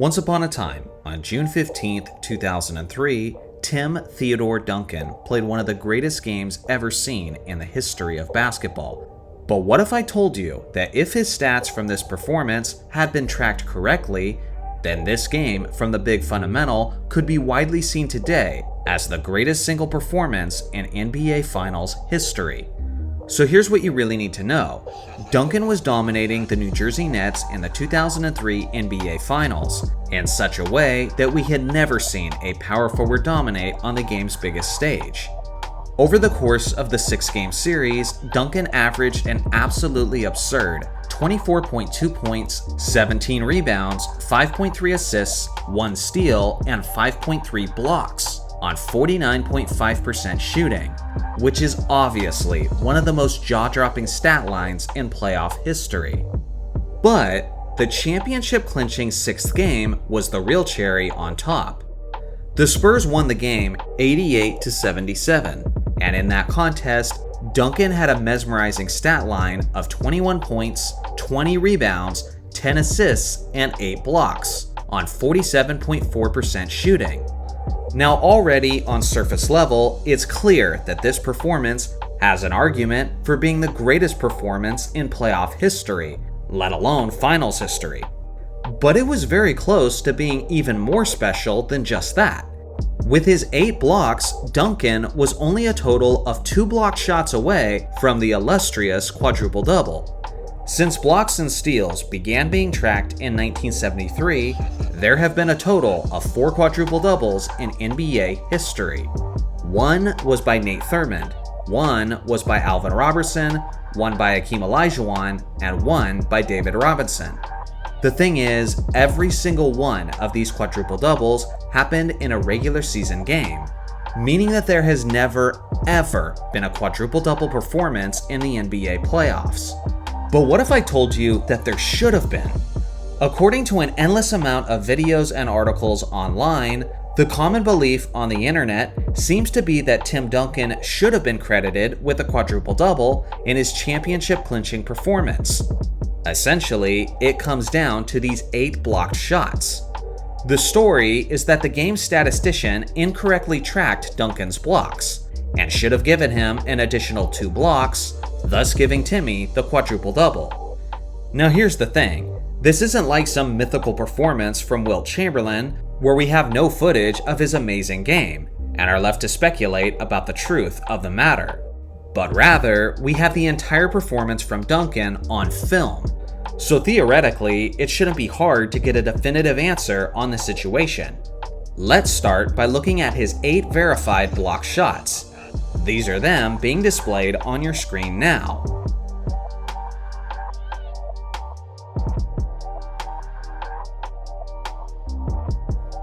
Once upon a time, on June 15, 2003, Tim Theodore Duncan played one of the greatest games ever seen in the history of basketball. But what if I told you that if his stats from this performance had been tracked correctly, then this game from the Big Fundamental could be widely seen today as the greatest single performance in NBA Finals history. So here's what you really need to know. Duncan was dominating the New Jersey Nets in the 2003 NBA Finals in such a way that we had never seen a power forward dominate on the game's biggest stage. Over the course of the 6-game series, Duncan averaged an absolutely absurd 24.2 points, 17 rebounds, 5.3 assists, 1 steal, and 5.3 blocks on 49.5% shooting, which is obviously one of the most jaw-dropping stat lines in playoff history. But the championship-clinching 6th game was the real cherry on top. The Spurs won the game 88-77, and in that contest, Duncan had a mesmerizing stat line of 21 points, 20 rebounds, 10 assists, and 8 blocks on 47.4% shooting. Now already on surface level, it's clear that this performance has an argument for being the greatest performance in playoff history, let alone finals history. But it was very close to being even more special than just that. With his 8 blocks, Duncan was only a total of 2 block shots away from the illustrious Quadruple-Double. Since blocks and steals began being tracked in 1973, there have been a total of 4 quadruple-doubles in NBA history. 1 was by Nate Thurmond, 1 was by Alvin Robertson, 1 by Hakeem Olajuwon, and 1 by David Robinson. The thing is, every single one of these quadruple-doubles happened in a regular season game, meaning that there has never, ever been a quadruple-double performance in the NBA playoffs. But what if I told you that there should have been? According to an endless amount of videos and articles online, the common belief on the internet seems to be that Tim Duncan should have been credited with a quadruple-double in his championship-clinching performance. Essentially, it comes down to these 8 blocked shots. The story is that the game's statistician incorrectly tracked Duncan's blocks, and should have given him an additional 2 blocks, thus giving Timmy the quadruple-double. Now here's the thing, this isn't like some mythical performance from Wilt Chamberlain where we have no footage of his amazing game and are left to speculate about the truth of the matter. But rather, we have the entire performance from Duncan on film. So theoretically, it shouldn't be hard to get a definitive answer on the situation. Let's start by looking at his 8 verified block shots. These are them being displayed on your screen now.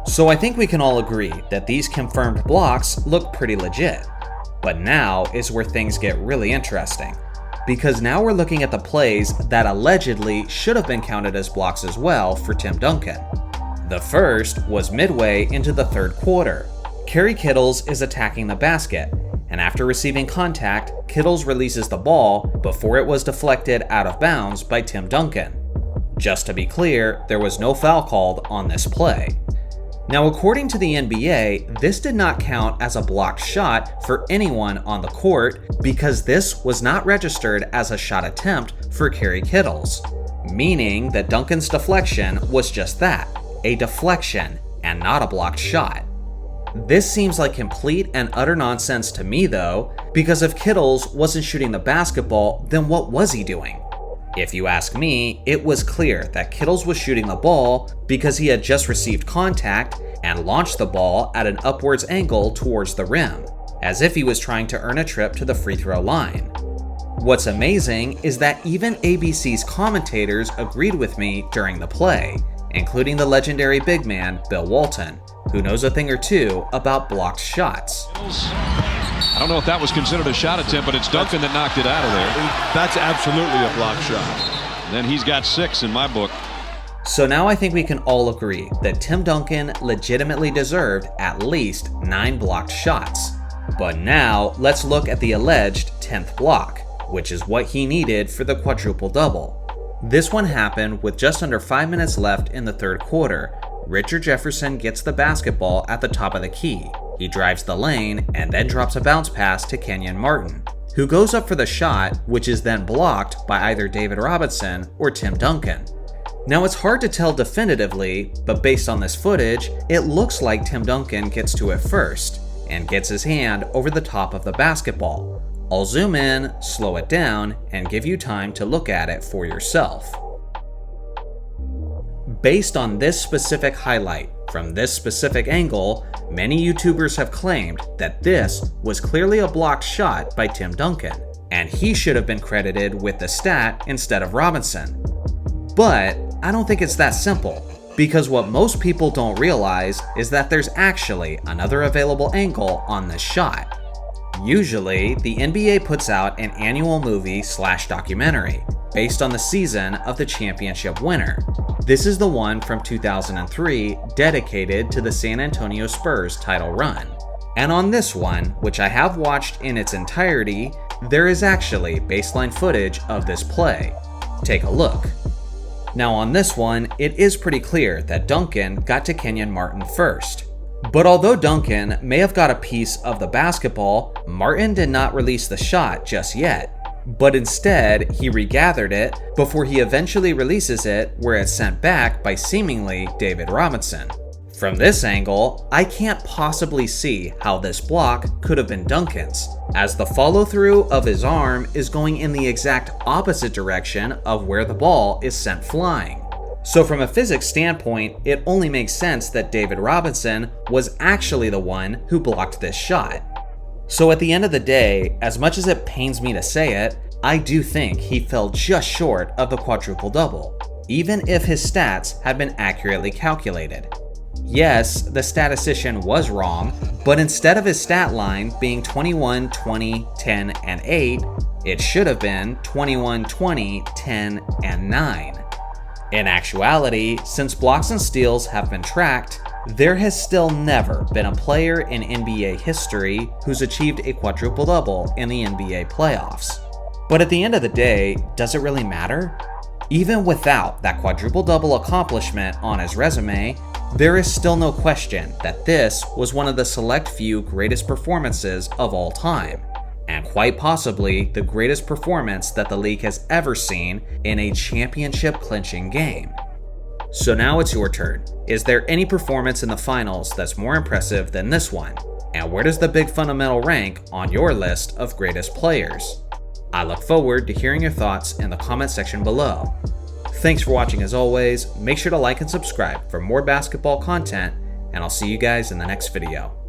So I think we can all agree that these confirmed blocks look pretty legit. But now is where things get really interesting, because now we're looking at the plays that allegedly should have been counted as blocks as well for Tim Duncan. The first was midway into the 3rd quarter. Kerry Kittles is attacking the basket, and after receiving contact, Kittles releases the ball before it was deflected out of bounds by Tim Duncan. Just to be clear, there was no foul called on this play. Now, according to the NBA, this did not count as a blocked shot for anyone on the court because this was not registered as a shot attempt for Kerry Kittles, meaning that Duncan's deflection was just that, a deflection and not a blocked shot. This seems like complete and utter nonsense to me though, because if Kittles wasn't shooting the basketball, then what was he doing? If you ask me, it was clear that Kittles was shooting the ball because he had just received contact and launched the ball at an upwards angle towards the rim, as if he was trying to earn a trip to the free throw line. What's amazing is that even ABC's commentators agreed with me during the play, including the legendary big man Bill Walton, who knows a thing or two about blocked shots. I don't know if that was considered a shot attempt, but it's Duncan that knocked it out of there. That's absolutely a blocked shot. And then he's got 6 in my book. So now I think we can all agree that Tim Duncan legitimately deserved at least 9 blocked shots. But now let's look at the alleged 10th block, which is what he needed for the quadruple-double. This one happened with just under 5 minutes left in the 3rd quarter, Richard Jefferson gets the basketball at the top of the key. He drives the lane and then drops a bounce pass to Kenyon Martin, who goes up for the shot, which is then blocked by either David Robinson or Tim Duncan. Now it's hard to tell definitively, but based on this footage, it looks like Tim Duncan gets to it first and gets his hand over the top of the basketball. I'll zoom in, slow it down, and give you time to look at it for yourself. Based on this specific highlight, from this specific angle, many YouTubers have claimed that this was clearly a blocked shot by Tim Duncan, and he should have been credited with the stat instead of Robinson. But I don't think it's that simple, because what most people don't realize is that there's actually another available angle on this shot. Usually, the NBA puts out an annual movie/documentary based on the season of the championship winner. This is the one from 2003 dedicated to the San Antonio Spurs title run. And on this one, which I have watched in its entirety, there is actually baseline footage of this play. Take a look. Now on this one, it is pretty clear that Duncan got to Kenyon Martin first. But although Duncan may have got a piece of the basketball, Martin did not release the shot just yet. But instead, he regathered it before he eventually releases it where it's sent back by seemingly David Robinson. From this angle, I can't possibly see how this block could have been Duncan's, as the follow-through of his arm is going in the exact opposite direction of where the ball is sent flying. So from a physics standpoint, it only makes sense that David Robinson was actually the one who blocked this shot. So at the end of the day, as much as it pains me to say it, I do think he fell just short of the quadruple-double, even if his stats had been accurately calculated. Yes, the statistician was wrong, but instead of his stat line being 21, 20, 10, and 8, it should have been 21, 20, 10, and 9. In actuality, since blocks and steals have been tracked, there has still never been a player in NBA history who's achieved a quadruple-double in the NBA playoffs. But at the end of the day, does it really matter? Even without that quadruple-double accomplishment on his resume, there is still no question that this was one of the select few greatest performances of all time, and quite possibly the greatest performance that the league has ever seen in a championship-clinching game. So now it's your turn. Is there any performance in the finals that's more impressive than this one? And where does the big fundamental rank on your list of greatest players? I look forward to hearing your thoughts in the comment section below. Thanks for watching as always. Make sure to like and subscribe for more basketball content, and I'll see you guys in the next video.